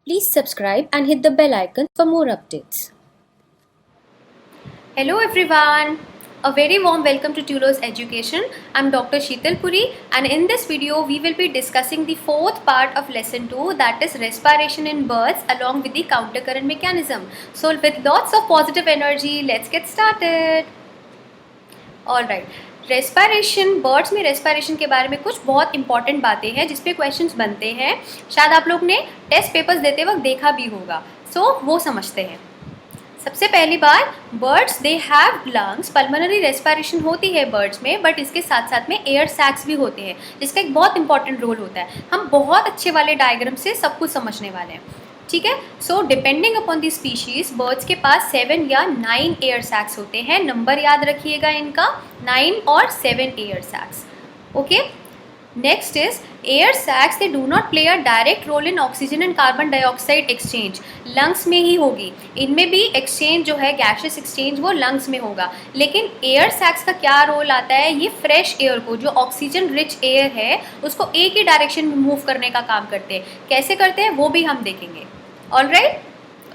Please subscribe and hit the bell icon for more updates. Hello everyone, a very warm welcome to Tulo's Education. I'm Dr. Sheetal Puri, and in this video we will be discussing the fourth part of lesson 2, that is respiration in birds along with the countercurrent mechanism. So with lots of positive energy, let's get started. Alright, respiration birds में respiration के बारे में कुछ बहुत important बातें हैं जिस पे क्वेश्चंस बनते हैं। शायद आप लोग ने टेस्ट पेपर्स देते वक्त देखा भी होगा, सो वो समझते हैं। सबसे पहली बात, birds they have lungs, pulmonary respiration होती है बर्ड्स में, बट इसके साथ साथ में एयर सैक्स भी होते हैं जिसका एक बहुत इंपॉर्टेंट रोल होता है। हम बहुत अच्छे वाले डायग्राम से सब कुछ समझने वाले हैं, ठीक है। So depending upon the species birds के पास 7 या 9 एयर सैक्स होते हैं। नंबर याद रखिएगा इनका, 9 और 7 air sacs. Okay, next is air sacs they do not play a direct role in oxygen and carbon dioxide exchange. Lungs में ही होगी, इनमें भी एक्सचेंज जो है गैशियस एक्सचेंज वो लंग्स में होगा। लेकिन एयर सैक्स का क्या रोल आता है, ये फ्रेश एयर को, जो ऑक्सीजन रिच एयर है, उसको एक ही डायरेक्शन में मूव करने का काम करते हैं। कैसे करते हैं वो भी हम देखेंगे। Alright,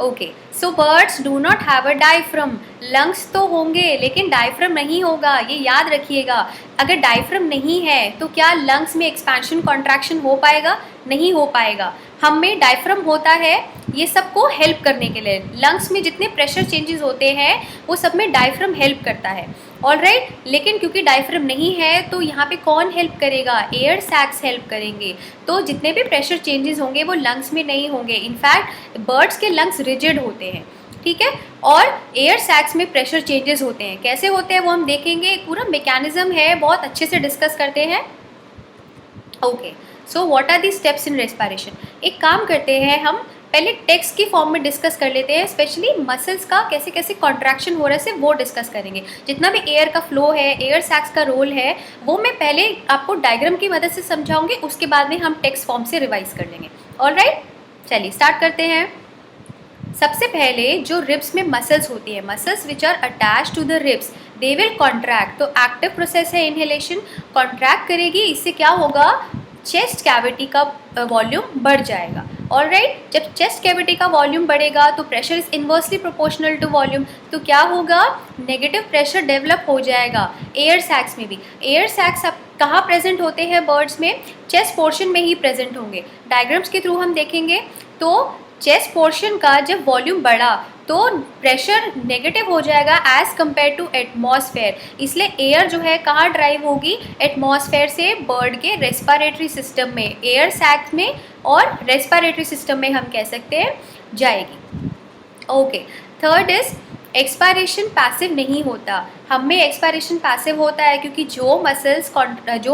okay. So birds do not have a diaphragm. Lungs तो होंगे लेकिन डायफ्रम नहीं होगा, ये याद रखिएगा। अगर डायफ्रम नहीं है तो क्या लंग्स में एक्सपेंशन कॉन्ट्रैक्शन हो पाएगा? नहीं हो पाएगा। हम में डायफ्रम होता है ये सबको हेल्प करने के लिए। लंग्स में जितने प्रेशर चेंजेस होते हैं वो सब में डायफ्रम हेल्प करता है। ऑलराइट, लेकिन क्योंकि डायफ्रम नहीं है तो यहाँ पे कौन हेल्प करेगा? एयर सैक्स हेल्प करेंगे। तो जितने भी प्रेशर चेंजेस होंगे वो लंग्स में नहीं होंगे। इनफैक्ट बर्ड्स के लंग्स रिजिड होते हैं, ठीक है, और एयर सैक्स में प्रेशर चेंजेस होते हैं। कैसे होते हैं वो हम देखेंगे, पूरा मैकेनिज्म है, बहुत अच्छे से डिस्कस करते हैं। Okay, so what are the steps in respiration. एक काम करते हैं, हम पहले टेक्स्ट की फॉर्म में डिस्कस कर लेते हैं। स्पेशली मसल्स का कैसे कैसे कॉन्ट्रैक्शन हो रहा है वो डिस्कस करेंगे। जितना भी एयर का फ्लो है, एयर सैक्स का रोल है, वो मैं पहले आपको डायग्राम की मदद से समझाऊंगी, उसके बाद में हम टेक्स्ट फॉर्म से रिवाइज कर लेंगे। ऑलराइट, चलिए स्टार्ट करते हैं। सबसे पहले जो रिब्स में मसल्स होती है, muscles which are attach to the ribs, they will contract. तो एक्टिव प्रोसेस है इनहेलेशन, कॉन्ट्रैक्ट करेगी। इससे क्या होगा, चेस्ट कैविटी का वॉल्यूम बढ़ जाएगा। ऑलराइट, जब चेस्ट कैविटी का वॉल्यूम बढ़ेगा तो pressure is inversely proportional to volume. तो क्या होगा, नेगेटिव प्रेशर डेवलप हो जाएगा। एयर सैक्स में भी, एयर सैक्स अब कहाँ प्रेजेंट होते हैं बर्ड्स में? चेस्ट पोर्शन में ही प्रेजेंट होंगे। डायग्राम्स के थ्रू हम देखेंगे तो चेस्ट पोर्शन का जब वॉल्यूम बढ़ा तो प्रेशर नेगेटिव हो जाएगा एज कंपेयर टू एटमॉस्फेयर। इसलिए एयर जो है कहाँ ड्राइव होगी? एटमॉस्फेयर से बर्ड के रेस्पिरेटरी सिस्टम में, एयर सैक में और रेस्पिरेटरी सिस्टम में हम कह सकते हैं जाएगी। Okay, third is expiration passive नहीं होता। हम में एक्सपायरेशन पैसिव होता है क्योंकि जो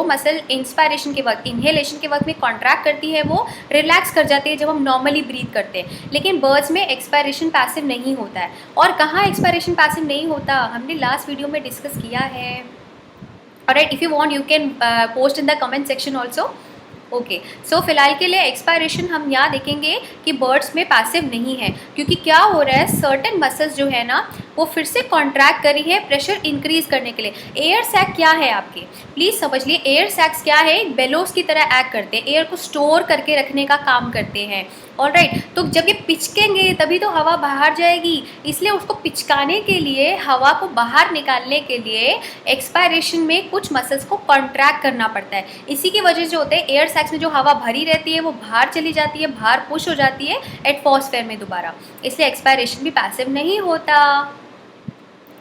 मसल इंस्पायरेशन के वक्त, इनहेलेशन के वक्त में कॉन्ट्रैक्ट करती है वो रिलैक्स कर जाती है जब हम नॉर्मली ब्रीथ करते हैं। लेकिन बर्ड्स में एक्सपायरेशन पैसिव नहीं होता है। और कहाँ एक्सपायरेशन पैसिव नहीं होता, हमने लास्ट वीडियो में डिस्कस किया है। Alright, if you want you can post in the comment section also. Okay, so फिलहाल के लिए एक्सपायरेशन हम यहाँ देखेंगे कि बर्ड्स में पैसिव नहीं है, क्योंकि क्या हो रहा है, सर्टेन मसल्स जो है ना वो फिर से कॉन्ट्रैक्ट करी है प्रेशर इंक्रीज करने के लिए। एयर सैक क्या है आपके, प्लीज़ समझ लिए, एयर सैक्स क्या है, एक बेलोस की तरह एक्ट करते हैं, एयर को स्टोर करके रखने का काम करते हैं। ऑलराइट, तो जब ये पिचकेंगे तभी तो हवा बाहर जाएगी, इसलिए उसको पिचकाने के लिए, हवा को बाहर निकालने के लिए एक्सपायरेशन में कुछ मसल्स को कॉन्ट्रैक्ट करना पड़ता है। इसी की वजह से होते हैं एयर सैक्स में जो हवा भरी रहती है वो बाहर चली जाती है, बाहर पुश हो जाती है एटमॉस्फेयर में दोबारा, इसलिए एक्सपायरेशन भी पैसिव नहीं होता।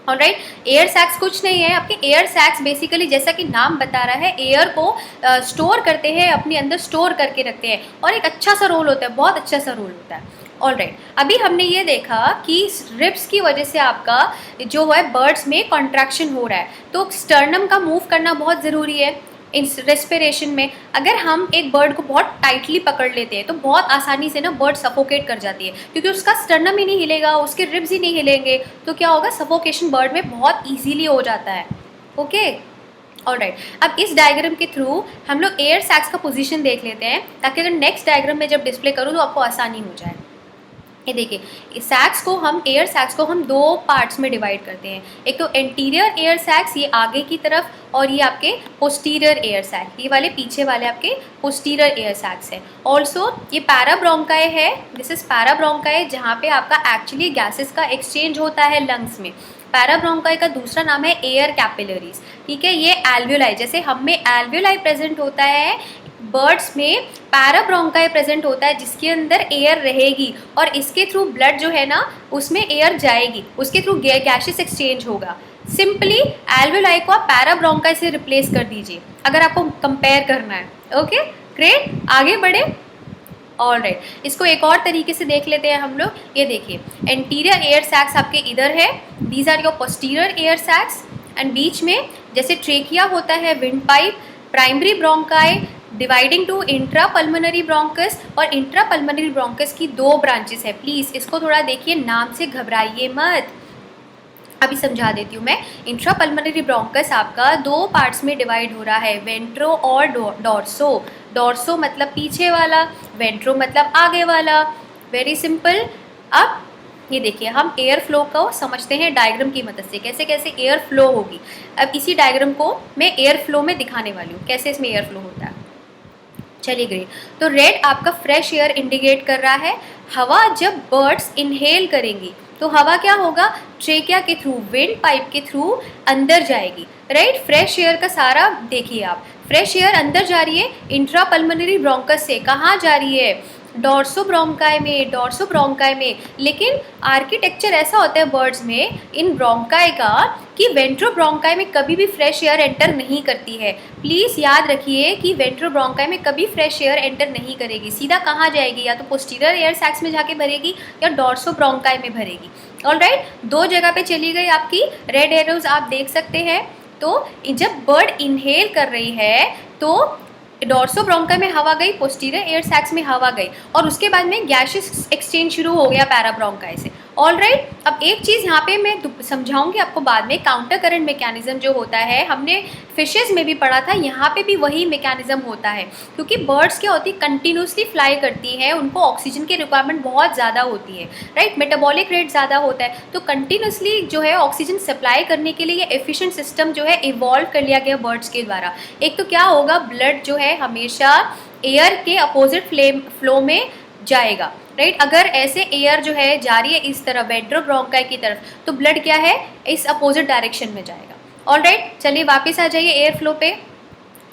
ऑलराइट, एयर सैक्स कुछ नहीं है आपके। एयर सैक्स बेसिकली जैसा कि नाम बता रहा है, एयर को स्टोर करते हैं, अपने अंदर स्टोर करके रखते हैं, और एक अच्छा सा रोल होता है, बहुत अच्छा सा रोल होता है। ऑलराइट, अभी हमने ये देखा कि रिब्स की वजह से आपका जो है बर्ड्स में कॉन्ट्रैक्शन हो रहा है, तो स्टर्नम का मूव करना बहुत ज़रूरी है इन रेस्पिरेशन में। अगर हम एक बर्ड को बहुत टाइटली पकड़ लेते हैं तो बहुत आसानी से ना बर्ड सफोकेट कर जाती है, क्योंकि उसका स्टर्नम ही नहीं हिलेगा, उसके रिब्स ही नहीं हिलेंगे, तो क्या होगा, सफोकेशन बर्ड में बहुत ईजीली हो जाता है। ओके, ऑलराइट, अब इस डायग्राम के थ्रू हम लोग एयर सैक्स का पोजीशन देख लेते हैं, ताकि अगर नेक्स्ट डायग्राम में जब डिस्प्ले करूँ तो आपको आसानी हो जाए। ये देखिए सैक्स को हम एयर सैक्स को हम दो पार्ट्स में डिवाइड करते हैं। एक तो एंटीरियर एयर सैक्स, ये आगे की तरफ, और ये आपके पोस्टीरियर एयर सैक, ये वाले पीछे वाले आपके पोस्टीरियर एयर सैक्स है। ऑल्सो ये पैराब्रोंकाई है, दिस इज पैराब्रोंकाई, जहाँ पे आपका एक्चुअली गैसेस का एक्सचेंज होता है लंग्स में। पैराब्रोंकाई का दूसरा नाम है एयर कैपिलरीज, ठीक है। ये एल्वियोलाई, जैसे हम में एल्वियोलाई प्रेजेंट होता है, बर्ड्स में पैराब्रोंकाई प्रेजेंट होता है जिसके अंदर एयर रहेगी और इसके थ्रू ब्लड जो है ना उसमें एयर जाएगी, उसके थ्रू गैसेस एक्सचेंज होगा। सिंपली एल्वियोलाई को आप पैराब्रोंकाई से रिप्लेस कर दीजिए अगर आपको कंपेयर करना है। ओके ग्रेट, आगे बढ़े। ऑलराइट, इसको एक और तरीके से देख लेते हैं हम लोग। ये देखिए एंटीरियर एयर सैक्स आपके इधर है, these are your posterior air sacs, and बीच में जैसे ट्रेकिया होता है, windpipe, primary bronchi dividing to intrapulmonary bronchus, और इंट्रा पल्मोनरी ब्रोंकस की दो ब्रांचेस है। प्लीज़ इसको थोड़ा देखिए, नाम से घबराइए मत, अभी समझा देती हूँ मैं। इंट्रा पल्मोनरी ब्रोंकस आपका दो पार्ट्स में डिवाइड हो रहा है, वेंट्रो और डोर्सो। डोर्सो मतलब पीछे वाला, वेंट्रो मतलब आगे वाला, वेरी सिंपल। अब ये देखिए हम एयर फ्लो को समझते हैं डायग्राम की मदद से, कैसे कैसे एयर फ्लो होगी। अब इसी डायग्राम को मैं एयर फ्लो में दिखाने वाली हूँ कैसे इसमें एयर फ्लो होता है। चलिए ग्रेट, तो रेड आपका फ्रेश एयर इंडिकेट कर रहा है। हवा जब बर्ड्स इनहेल करेंगी तो हवा क्या होगा, ट्रेकिया के थ्रू, विंड पाइप के थ्रू अंदर जाएगी, राइट। फ्रेश एयर का सारा देखिए आप, फ्रेश एयर अंदर जा रही है इंट्रा पल्मोनरी ब्रोंकस से, कहाँ जा रही है, डोर्सो ब्रोंकाई में, डोर्सो ब्रोंकाई में। लेकिन आर्किटेक्चर ऐसा होता है बर्ड्स में इन ब्रोंकाई का कि वेंट्रो ब्रोंकाई में कभी भी फ्रेश एयर एंटर नहीं करती है। प्लीज़ याद रखिए कि वेंट्रो ब्रोंकाई में कभी फ्रेश एयर एंटर नहीं करेगी, सीधा कहाँ जाएगी, या तो पोस्टीरियर एयर सैक्स में जाके भरेगी या डोर्सो ब्रोंकाई में भरेगी। ऑलराइट, दो जगह पे चली गई आपकी रेड एरोज, आप देख सकते हैं। तो जब बर्ड इनहेल कर रही है तो डोर्सो ब्रोंकाई में हवा गई, पोस्टीरियर एयर सैक्स में हवा गई, और उसके बाद में गैसेस एक्सचेंज शुरू हो गया पैराब्रोंकाई से। ऑलराइट, अब एक चीज़ यहाँ पे मैं समझाऊंगी आपको बाद में, काउंटर करंट मैकेनिज्म जो होता है, हमने फिशेज में भी पढ़ा था, यहाँ पे भी वही मैकेनिज्म होता है। क्योंकि बर्ड्स क्या होती है, कंटिन्यूसली फ्लाई करती हैं, उनको ऑक्सीजन की रिक्वायरमेंट बहुत ज़्यादा होती है, राइट, मेटाबॉलिक रेट ज़्यादा होता है, तो कंटिन्यूसली जो है ऑक्सीजन सप्लाई करने के लिए एफिशिएंट सिस्टम जो है इवॉल्व कर लिया गया बर्ड्स के द्वारा। एक तो क्या होगा, ब्लड जो है हमेशा एयर के अपोजिट फ्लो में जाएगा, राइट। अगर ऐसे एयर जो है जा रही है इस तरफ वेंट्रो ब्रोंकाई की तरफ, तो ब्लड क्या है इस अपोजिट डायरेक्शन में जाएगा। ऑलराइट, चलिए वापस आ जाइए एयर फ्लो पे।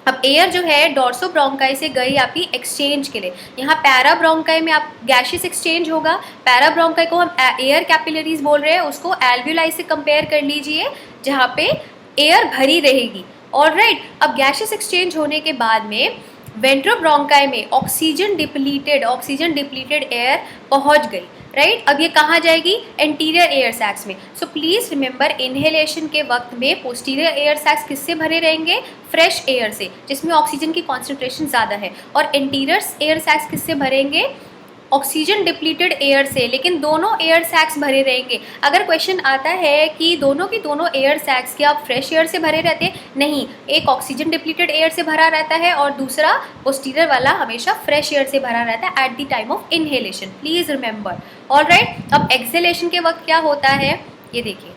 अब एयर जो है डोर्सो ब्रोंकाई से गई आपकी एक्सचेंज के लिए, यहाँ पैरा ब्रोंकाई में आप गैसेस एक्सचेंज होगा। पैरा ब्रोंकाई को हम एयर कैपिलरीज बोल रहे हैं, उसको एल्वियोलाई से कंपेयर कर लीजिए जहाँ पे एयर भरी रहेगी। ऑलराइट, अब गैसेस एक्सचेंज होने के बाद में वेंट्रो ब्रोंकाई में ऑक्सीजन डिप्लीटेड एयर पहुंच गई, राइट। अब ये कहाँ जाएगी, एंटीरियर एयर सैक्स में। सो प्लीज़ रिमेंबर, इनहेलेशन के वक्त में पोस्टीरियर एयर सैक्स किससे भरे रहेंगे, फ्रेश एयर से, जिसमें ऑक्सीजन की कॉन्सेंट्रेशन ज़्यादा है, और एंटीरियर एयर सैक्स किससे भरेंगे, ऑक्सीजन डिप्लीटेड एयर से। लेकिन दोनों एयर सैक्स भरे रहेंगे। अगर क्वेश्चन आता है कि दोनों की दोनों एयर सैक्स क्या फ्रेश एयर से भरे रहते हैं, नहीं, एक ऑक्सीजन डिप्लीटेड एयर से भरा रहता है और दूसरा पोस्टीरियर वाला हमेशा फ्रेश एयर से भरा रहता है at the time of inhalation, please remember. Alright, अब एक्सहेलेशन के वक्त क्या होता है, ये देखिए,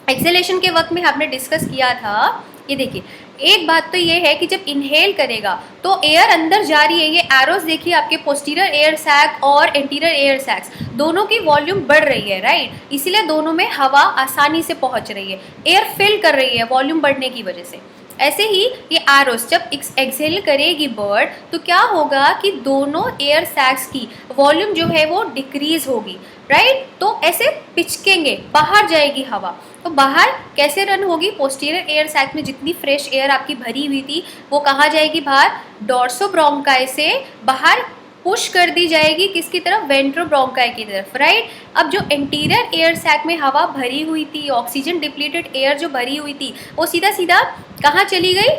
एक्सहेलेशन के वक्त में हमने डिस्कस किया था, ये देखिए, एक बात तो ये है कि जब इनहेल करेगा तो एयर अंदर जा रही है, ये एरोस देखिए आपके पोस्टीरियर एयर सैक और एंटीरियर एयर सैक्स दोनों की वॉल्यूम बढ़ रही है, राइट, इसीलिए दोनों में हवा आसानी से पहुंच रही है, एयर फिल कर रही है वॉल्यूम बढ़ने की वजह से। ऐसे ही ये एरोस जब एक्सहेल करेगी बर्ड तो क्या होगा कि दोनों एयर सैक्स की वॉल्यूम जो है वो डिक्रीज होगी, राइट, तो ऐसे पिचकेंगे, बाहर जाएगी हवा। तो बाहर कैसे रन होगी, पोस्टीरियर एयर सैक में जितनी फ्रेश एयर आपकी भरी हुई थी वो कहाँ जाएगी बाहर, डोर्सो ब्रोंकाई से बाहर पुश कर दी जाएगी, किसकी तरफ, वेंट्रो ब्रोंकाई की तरफ, राइट। अब जो एंटीरियर एयर सैक में हवा भरी हुई थी, ऑक्सीजन डिप्लीटेड एयर जो भरी हुई थी, वो सीधा सीधा कहाँ चली गई,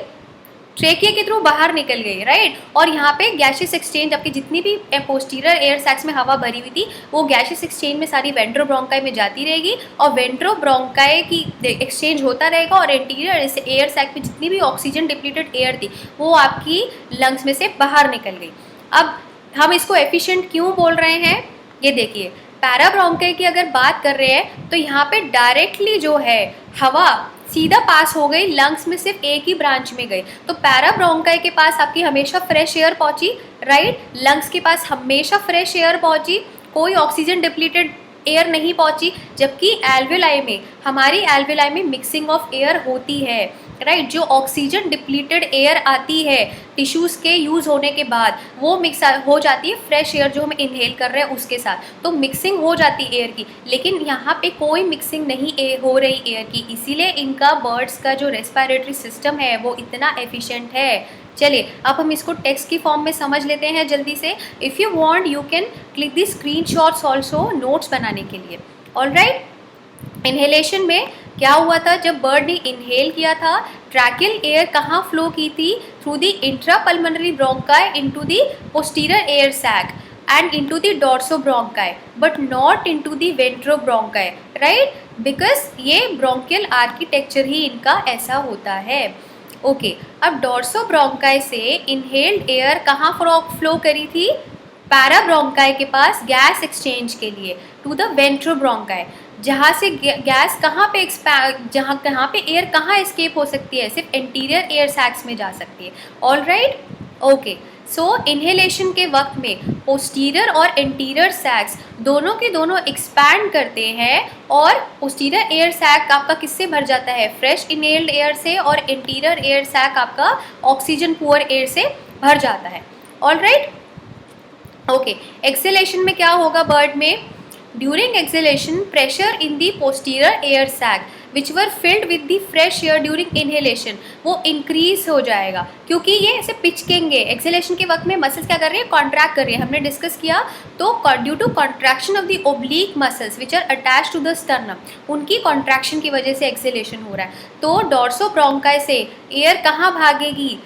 ट्रेकिया के थ्रू बाहर निकल गई, राइट। और यहाँ पे गैसेस एक्सचेंज, आपकी जितनी भी पोस्टीरियर एयर सैक्स में हवा भरी हुई थी वो गैसेस एक्सचेंज में सारी वेंट्रो ब्रोंकाई में जाती रहेगी, और वेंट्रो ब्रोंकाई की एक्सचेंज होता रहेगा, और एंटीरियर एयर सैक में जितनी भी ऑक्सीजन डिप्लीटेड एयर थी वो आपकी लंग्स में से बाहर निकल गई। अब हम इसको एफिशिएंट क्यों बोल रहे हैं, ये देखिए पैराब्रोंकाई की अगर बात कर रहे हैं तो यहाँ पे डायरेक्टली जो है हवा सीधा पास हो गई, लंग्स में सिर्फ एक ही ब्रांच में गई। तो पैराब्रोंकाई के पास आपकी हमेशा फ्रेश एयर पहुंची, राइट। लंग्स के पास हमेशा फ्रेश एयर पहुंची, कोई ऑक्सीजन डिप्लीटेड एयर नहीं पहुंची। जबकि एल्वेलाई में, हमारी एल्वेलाई में मिक्सिंग ऑफ एयर होती है, राइट। जो ऑक्सीजन डिप्लीटेड एयर आती है टिश्यूज़ के यूज़ होने के बाद, वो मिक्स हो जाती है फ्रेश एयर जो हम इनहेल कर रहे हैं उसके साथ, तो मिक्सिंग हो जाती है एयर की। लेकिन यहाँ पे कोई मिक्सिंग नहीं हो रही एयर की, इसीलिए इनका बर्ड्स का जो रेस्पिरेटरी सिस्टम है वो इतना एफिशिएंट है। चलिए अब हम इसको टेक्स्ट की फॉर्म में समझ लेते हैं जल्दी से। If you want you can click the screenshots also notes बनाने के लिए। ऑलराइट, इनहेलेशन में क्या हुआ था, जब बर्ड ने इनहेल किया था, ट्रैकियल एयर कहाँ फ्लो की थी, through the intrapulmonary bronchi into the posterior air sac and into the dorsobronchi but not into the ventrobronchi, right, because ये bronchial architecture ही इनका ऐसा होता है। ओके, अब डॉर्सोब्रोंकाई से इनहेल्ड एयर कहाँ फ्लो करी थी, पैराब्रोंकाई के पास गैस एक्सचेंज के लिए टू द वेंट्रोब्रोंकाई, जहाँ से गैस कहाँ पे कहाँ पे एयर कहाँ एस्केप हो सकती है, सिर्फ इंटीरियर एयर सैक्स में जा सकती है। All right, okay. So inhalation के वक्त में पोस्टीरियर और इंटीरियर सैक्स दोनों के दोनों एक्सपैंड करते हैं, और पोस्टीरियर एयर सैक आपका किससे भर जाता है, फ्रेश इनहेल्ड एयर से, और इंटीरियर एयर सैक आपका ऑक्सीजन पुअर एयर से भर जाता है। All right, okay. एक्सेलेशन में क्या होगा बर्ड में, during exhalation pressure in the posterior air sac which were filled with the fresh air during inhalation, वो इंक्रीज हो जाएगा, क्योंकि ये ऐसे पिचकेंगे। एक्सेलेशन के वक्त में मसल्स क्या कर रही है, कॉन्ट्रैक्ट कर रही है, हमने डिस्कस किया। तो due to contraction of the oblique muscles which are attach to the sternum, उनकी कॉन्ट्रैक्शन की वजह से एक्सेलेशन हो रहा है। तो डॉर्सोब्रोंकाई से एयर कहाँ भागेगी,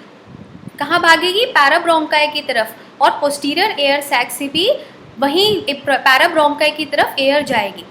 पैराब्रोंकाई की तरफ, और पोस्टीरियर एयर सैक से भी वहीं पैराब्रोंकाई की तरफ एयर जाएगी।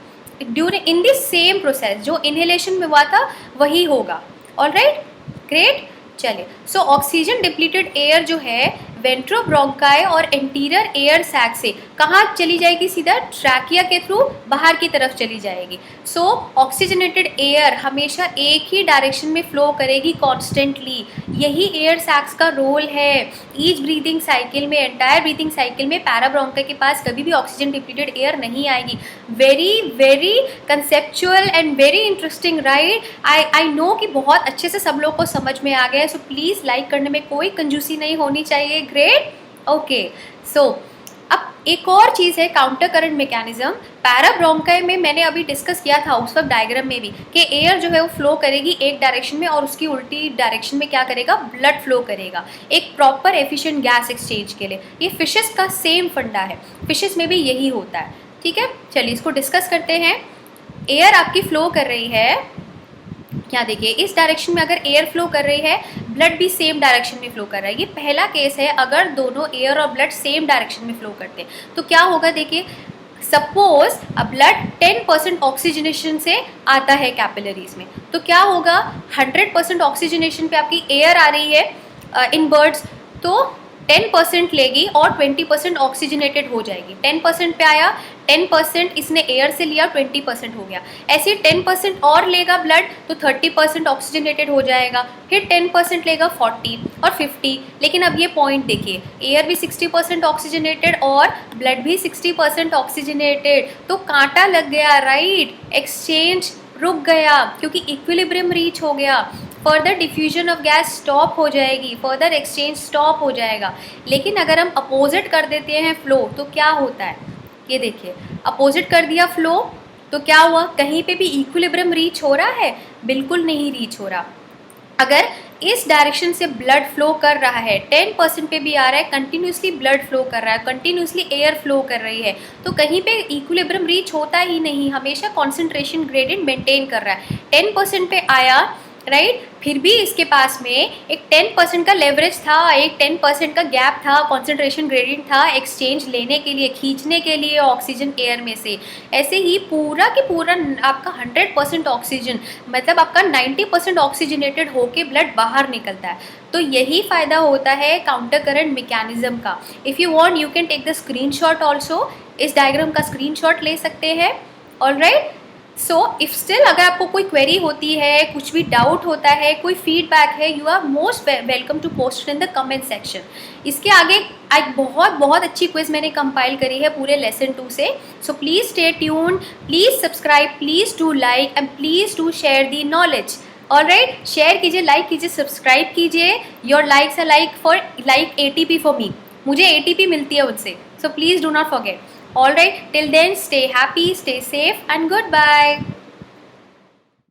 During in this same process जो इनहेलेशन में हुआ था वही होगा। All right, great. चलिए, सो ऑक्सीजन डिप्लीटेड एयर जो है वेंट्रोब्रोंकाई और इंटीरियर एयर सैक से कहाँ चली जाएगी, सीधा ट्रैकिया के थ्रू बाहर की तरफ चली जाएगी। सो ऑक्सीजनेटेड एयर हमेशा एक ही डायरेक्शन में फ्लो करेगी कॉन्स्टेंटली, यही एयर सैक्स का रोल है। ईच ब्रीदिंग साइकिल में, एंटायर ब्रीदिंग साइकिल में पैराब्रोंकाई के पास कभी भी ऑक्सीजन डिप्लीटेड एयर नहीं आएगी। Very very conceptual and very interesting, right. I know कि बहुत अच्छे से सब लोग को समझ में आ गया है, सो प्लीज़ लाइक करने में कोई कंजूसी नहीं होनी चाहिए। Great, okay. सो अब एक और चीज़ है काउंटर करंट मैकेनिज्म। पैराब्रोंकाई में मैंने अभी डिस्कस किया था उस वक्त डायग्राम में भी, कि एयर जो है वो फ्लो करेगी एक डायरेक्शन में, और उसकी उल्टी डायरेक्शन में क्या करेगा, ब्लड फ्लो करेगा, एक प्रॉपर एफिशिएंट गैस एक्सचेंज के लिए। ये फिशेस का सेम फंडा है, फिशेस में भी यही होता है। ठीक है, चलिए इसको डिस्कस करते हैं। एयर आपकी फ्लो कर रही है, क्या देखिए इस डायरेक्शन में अगर एयर फ्लो कर रही है, ब्लड भी सेम डायरेक्शन में फ्लो कर रहा है। ये पहला केस है, अगर दोनों एयर और ब्लड सेम डायरेक्शन में फ्लो करते हैं तो क्या होगा, देखिए सपोज ब्लड 10% ऑक्सीजनेशन से आता है कैपिलरीज में, तो क्या होगा, 100% ऑक्सीजनेशन पे आपकी एयर आ रही है इन बर्ड्स, तो 10% लेगी और 20% ऑक्सीजनेटेड हो जाएगी। 10% पे आया, 10% इसने एयर से लिया, 20% हो गया। ऐसे ही 10% और लेगा ब्लड तो 30% ऑक्सीजनेटेड हो जाएगा, फिर 10% लेगा 40 और 50। लेकिन अब ये पॉइंट देखिए, एयर भी 60% ऑक्सीजनेटेड और ब्लड भी 60% ऑक्सीजनेटेड, तो कांटा लग गया, राइट। एक्सचेंज रुक गया क्योंकि इक्विलिब्रियम रीच हो गया, further diffusion of gas stop हो जाएगी, फर्दर एक्सचेंज स्टॉप हो जाएगा। लेकिन अगर हम अपोजिट कर देते हैं फ्लो तो क्या होता है, ये देखिए अपोजिट कर दिया फ्लो तो क्या हुआ, कहीं पे भी इक्विलिब्रियम रीच हो रहा है, बिल्कुल नहीं रीच हो रहा। अगर इस डायरेक्शन से ब्लड फ्लो कर रहा है, 10% पे भी आ रहा है, कंटिन्यूसली ब्लड फ्लो कर रहा है, कंटिन्यूसली एयर फ्लो कर रही है, तो कहीं पे इक्विलिब्रियम रीच होता ही नहीं, हमेशा कॉन्सेंट्रेशन ग्रेडियंट मेंटेन कर रहा है। 10% पे आया, राइट, फिर भी इसके पास में एक 10% का लेवरेज था, एक 10% का गैप था, कॉन्सेंट्रेशन ग्रेडियंट था एक्सचेंज लेने के लिए, खींचने के लिए ऑक्सीजन एयर में से। ऐसे ही पूरा की पूरा आपका 100% ऑक्सीजन, मतलब आपका 90% ऑक्सीजनेटेड होके ब्लड बाहर निकलता है। तो यही फ़ायदा होता है काउंटर करंट मैकेनिज्म का। If you want you can take the screenshot also, इस डायग्राम का स्क्रीनशॉट ले सकते हैं। ऑलराइट, सो इफ स्टिल अगर आपको कोई क्वेरी होती है, कुछ भी डाउट होता है, कोई फीडबैक है, you are most welcome to post in the comment section. इसके आगे एक बहुत अच्छी क्विज मैंने कंपाइल करी है पूरे लेसन 2 से। So please stay tuned, please subscribe, please do like and please do share the knowledge. Alright, share कीजिए, लाइक कीजिए, सब्सक्राइब कीजिए। Your likes are like ATP for me, मुझे ATP मिलती है उनसे। So please do not forget. Alright, till then, stay happy, stay safe, and goodbye.